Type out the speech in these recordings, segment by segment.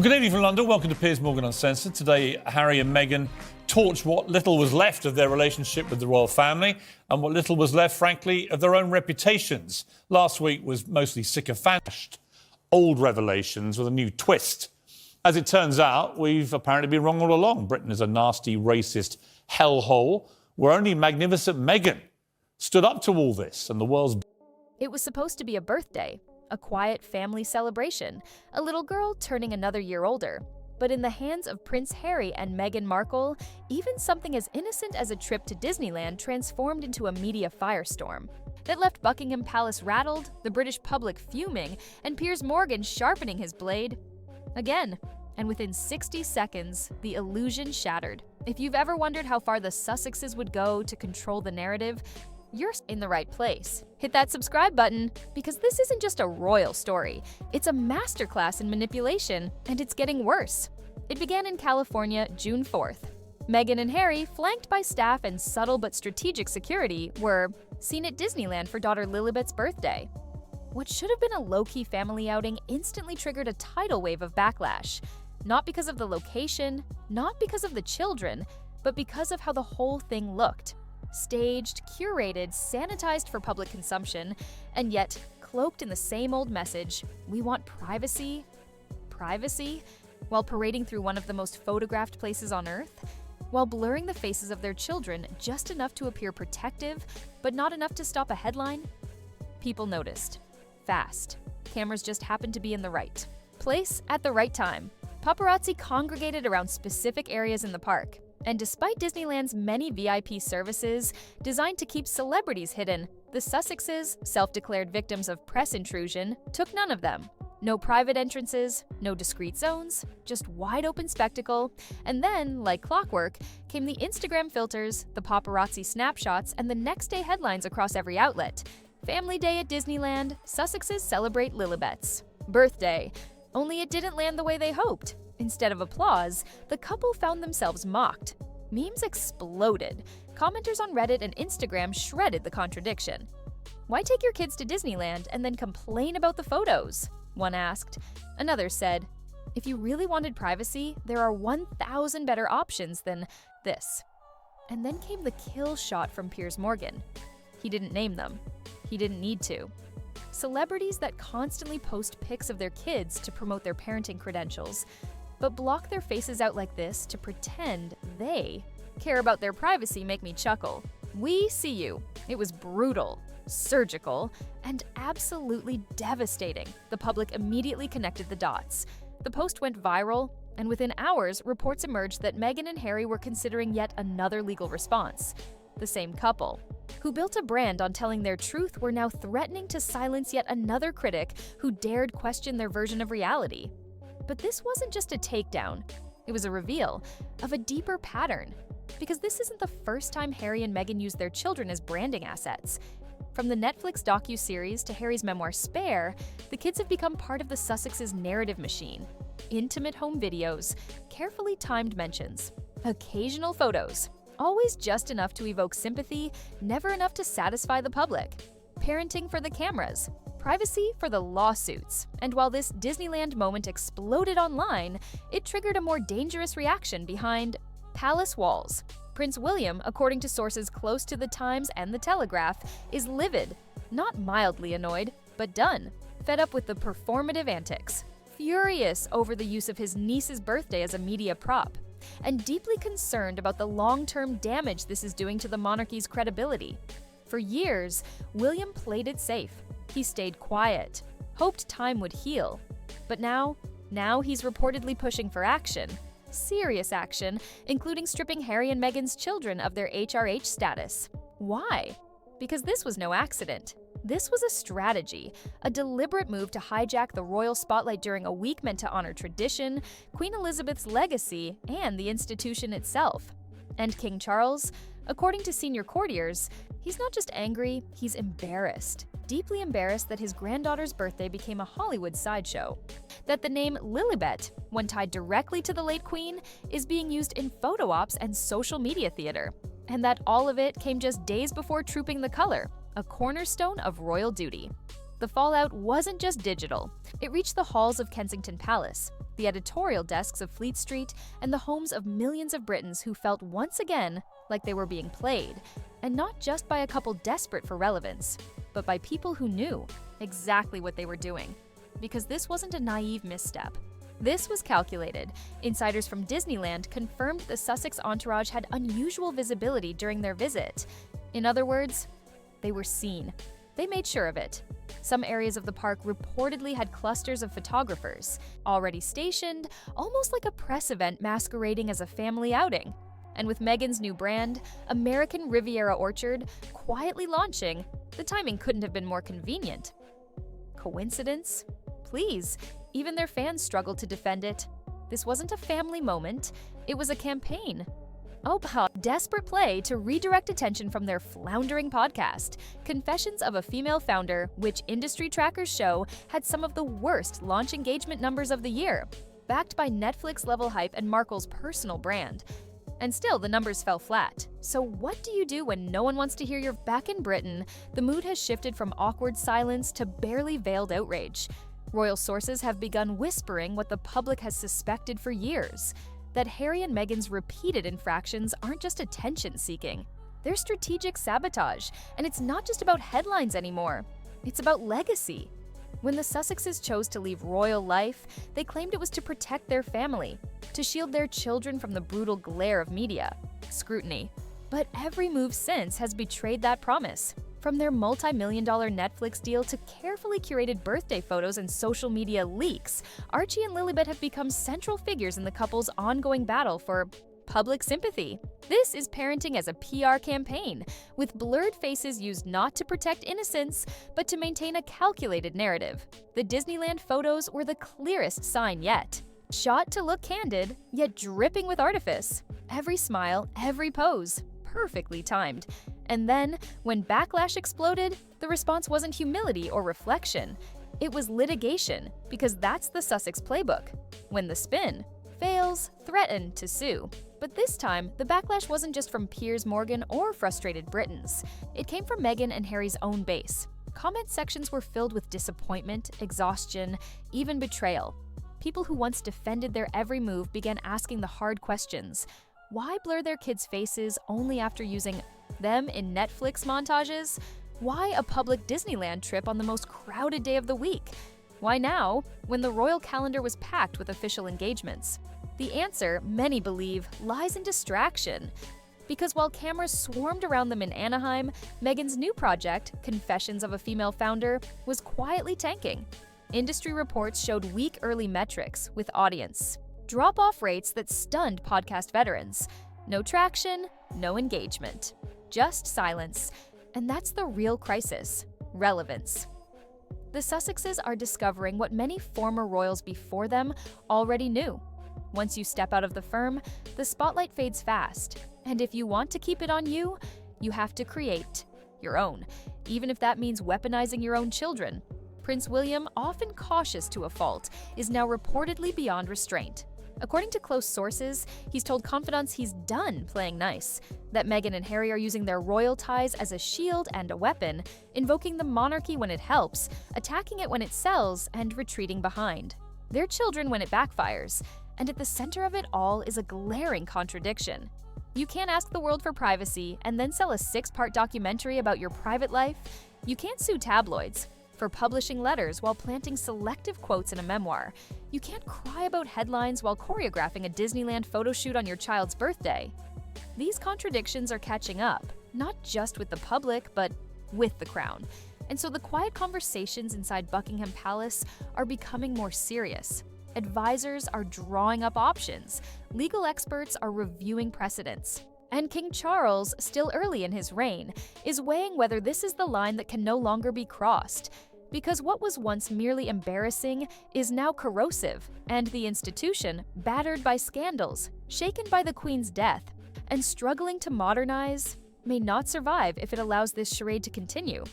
Well, good evening from London. Welcome to Piers Morgan Uncensored. Today, Harry and Meghan torched what little was left of their relationship with the royal family and what little was left, frankly, of their own reputations. Last week was mostly sycophantic old revelations with a new twist. As it turns out, we've apparently been wrong all along. Britain is a nasty, racist hellhole where only magnificent Meghan stood up to all this and the world's... It was supposed to be a birthday, a quiet family celebration, a little girl turning another year older. But in the hands of Prince Harry and Meghan Markle, even something as innocent as a trip to Disneyland transformed into a media firestorm that left Buckingham Palace rattled, the British public fuming, and Piers Morgan sharpening his blade again. And within 60 seconds, the illusion shattered. If you've ever wondered how far the Sussexes would go to control the narrative, you're in the right place. Hit that subscribe button, because this isn't just a royal story. It's a masterclass in manipulation, and it's getting worse. It began in California, June 4th. Meghan and Harry, flanked by staff and subtle but strategic security, were seen at Disneyland for daughter Lilibet's birthday. What should have been a low-key family outing instantly triggered a tidal wave of backlash. Not because of the location, not because of the children, but because of how the whole thing looked. Staged, curated, sanitized for public consumption, and yet cloaked in the same old message, we want privacy, while parading through one of the most photographed places on Earth, while blurring the faces of their children just enough to appear protective, but not enough to stop a headline. People noticed. Fast. Cameras just happened to be in the right place at the right time. Paparazzi congregated around specific areas in the park. And despite Disneyland's many VIP services designed to keep celebrities hidden, the Sussexes, self-declared victims of press intrusion, took none of them. No private entrances, no discreet zones, just wide-open spectacle. And then, like clockwork, came the Instagram filters, the paparazzi snapshots, and the next-day headlines across every outlet. Family Day at Disneyland, Sussexes celebrate Lilibet's birthday. Only it didn't land the way they hoped. Instead of applause, the couple found themselves mocked. Memes exploded. Commenters on Reddit and Instagram shredded the contradiction. Why take your kids to Disneyland and then complain about the photos? One asked. Another said, if you really wanted privacy, there are 1,000 better options than this. And then came the kill shot from Piers Morgan. He didn't name them. He didn't need to. Celebrities that constantly post pics of their kids to promote their parenting credentials, but block their faces out like this to pretend they care about their privacy make me chuckle. We see you. It was brutal, surgical, and absolutely devastating. The public immediately connected the dots. The post went viral, and within hours, reports emerged that Meghan and Harry were considering yet another legal response. The same couple, who built a brand on telling their truth, were now threatening to silence yet another critic who dared question their version of reality. But this wasn't just a takedown. It was a reveal of a deeper pattern. Because this isn't the first time Harry and Meghan used their children as branding assets. From the Netflix docu-series to Harry's memoir Spare, the kids have become part of the Sussexes' narrative machine. Intimate home videos, carefully timed mentions, occasional photos, always just enough to evoke sympathy, never enough to satisfy the public. Parenting for the cameras, privacy for the lawsuits. And while this Disneyland moment exploded online, it triggered a more dangerous reaction behind palace walls. Prince William, according to sources close to the Times and the Telegraph, is livid, not mildly annoyed, but done, fed up with the performative antics, furious over the use of his niece's birthday as a media prop, and deeply concerned about the long-term damage this is doing to the monarchy's credibility. For years, William played it safe. He stayed quiet, hoped time would heal. But now he's reportedly pushing for action. Serious action, including stripping Harry and Meghan's children of their HRH status. Why? Because this was no accident. This was a strategy, a deliberate move to hijack the royal spotlight during a week meant to honor tradition, Queen Elizabeth's legacy, and the institution itself. And King Charles, according to senior courtiers, he's not just angry, he's embarrassed. Deeply embarrassed that his granddaughter's birthday became a Hollywood sideshow. That the name Lilibet, when tied directly to the late queen, is being used in photo ops and social media theater. And that all of it came just days before Trooping the Color, a cornerstone of royal duty. The fallout wasn't just digital. It reached the halls of Kensington Palace, the editorial desks of Fleet Street, and the homes of millions of Britons who felt once again like they were being played, and not just by a couple desperate for relevance, but by people who knew exactly what they were doing. Because this wasn't a naive misstep. This was calculated. Insiders from Disneyland confirmed the Sussex entourage had unusual visibility during their visit. In other words, they were seen. They made sure of it. Some areas of the park reportedly had clusters of photographers, already stationed, almost like a press event masquerading as a family outing. And with Meghan's new brand, American Riviera Orchard, quietly launching, the timing couldn't have been more convenient. Coincidence? Please, even their fans struggled to defend it. This wasn't a family moment, it was a campaign. A desperate play to redirect attention from their floundering podcast, Confessions of a Female Founder, which industry trackers show had some of the worst launch engagement numbers of the year, backed by Netflix-level hype and Markle's personal brand. And still, the numbers fell flat. So what do you do when no one wants to hear you're back in Britain? The mood has shifted from awkward silence to barely veiled outrage. Royal sources have begun whispering what the public has suspected for years, that Harry and Meghan's repeated infractions aren't just attention-seeking. They're strategic sabotage, and it's not just about headlines anymore. It's about legacy. When the Sussexes chose to leave royal life, they claimed it was to protect their family, to shield their children from the brutal glare of media scrutiny. But every move since has betrayed that promise. From their multi-million-dollar Netflix deal to carefully curated birthday photos and social media leaks, Archie and Lilibet have become central figures in the couple's ongoing battle for public sympathy. This is parenting as a PR campaign, with blurred faces used not to protect innocence, but to maintain a calculated narrative. The Disneyland photos were the clearest sign yet. Shot to look candid, yet dripping with artifice. Every smile, every pose, perfectly timed. And then, when backlash exploded, the response wasn't humility or reflection. It was litigation, because that's the Sussex playbook. When the spin fails, threaten to sue. But this time, the backlash wasn't just from Piers Morgan or frustrated Britons. It came from Meghan and Harry's own base. Comment sections were filled with disappointment, exhaustion, even betrayal. People who once defended their every move began asking the hard questions. Why blur their kids' faces only after using them in Netflix montages? Why a public Disneyland trip on the most crowded day of the week? Why now, when the royal calendar was packed with official engagements? The answer, many believe, lies in distraction. Because while cameras swarmed around them in Anaheim, Meghan's new project, Confessions of a Female Founder, was quietly tanking. Industry reports showed weak early metrics with audience drop-off rates that stunned podcast veterans. No traction, no engagement. Just silence. And that's the real crisis: relevance. The Sussexes are discovering what many former royals before them already knew. Once you step out of the firm, the spotlight fades fast. And if you want to keep it on you, you have to create your own, even if that means weaponizing your own children. Prince William, often cautious to a fault, is now reportedly beyond restraint. According to close sources, he's told confidants he's done playing nice, that Meghan and Harry are using their royal ties as a shield and a weapon, invoking the monarchy when it helps, attacking it when it sells, and retreating behind. Their children when it backfires. And at the center of it all is a glaring contradiction. You can't ask the world for privacy and then sell a 6-part documentary about your private life. You can't sue tabloids for publishing letters while planting selective quotes in a memoir. You can't cry about headlines while choreographing a Disneyland photo shoot on your child's birthday. These contradictions are catching up, not just with the public, but with the crown. And so the quiet conversations inside Buckingham Palace are becoming more serious. Advisors are drawing up options. Legal experts are reviewing precedents. And King Charles, still early in his reign, is weighing whether this is the line that can no longer be crossed. Because what was once merely embarrassing is now corrosive, and the institution, battered by scandals, shaken by the Queen's death, and struggling to modernize, may not survive if it allows this charade to continue.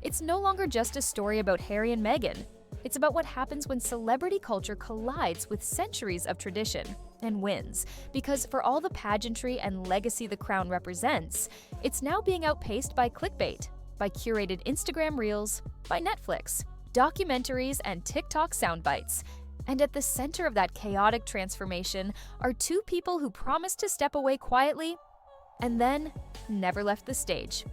It's no longer just a story about Harry and Meghan. It's about what happens when celebrity culture collides with centuries of tradition and wins, because for all the pageantry and legacy the crown represents, it's now being outpaced by clickbait. by curated Instagram Reels, by Netflix, documentaries, and TikTok soundbites. And at the center of that chaotic transformation are two people who promised to step away quietly and then never left the stage.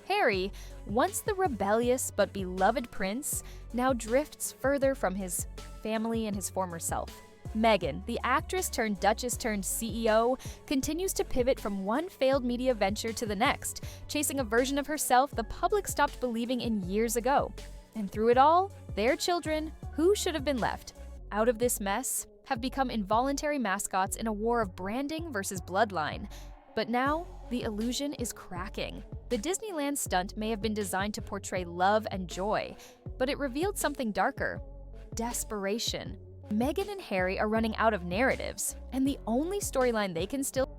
Harry, once the rebellious but beloved prince, now drifts further from his family and his former self. Meghan, the actress turned duchess turned CEO, continues to pivot from one failed media venture to the next, chasing a version of herself the public stopped believing in years ago. And through it all, their children, who should have been left out of this mess, have become involuntary mascots in a war of branding versus bloodline. But now, the illusion is cracking. The Disneyland stunt may have been designed to portray love and joy, but it revealed something darker: desperation. Meghan and Harry are running out of narratives, and the only storyline they can still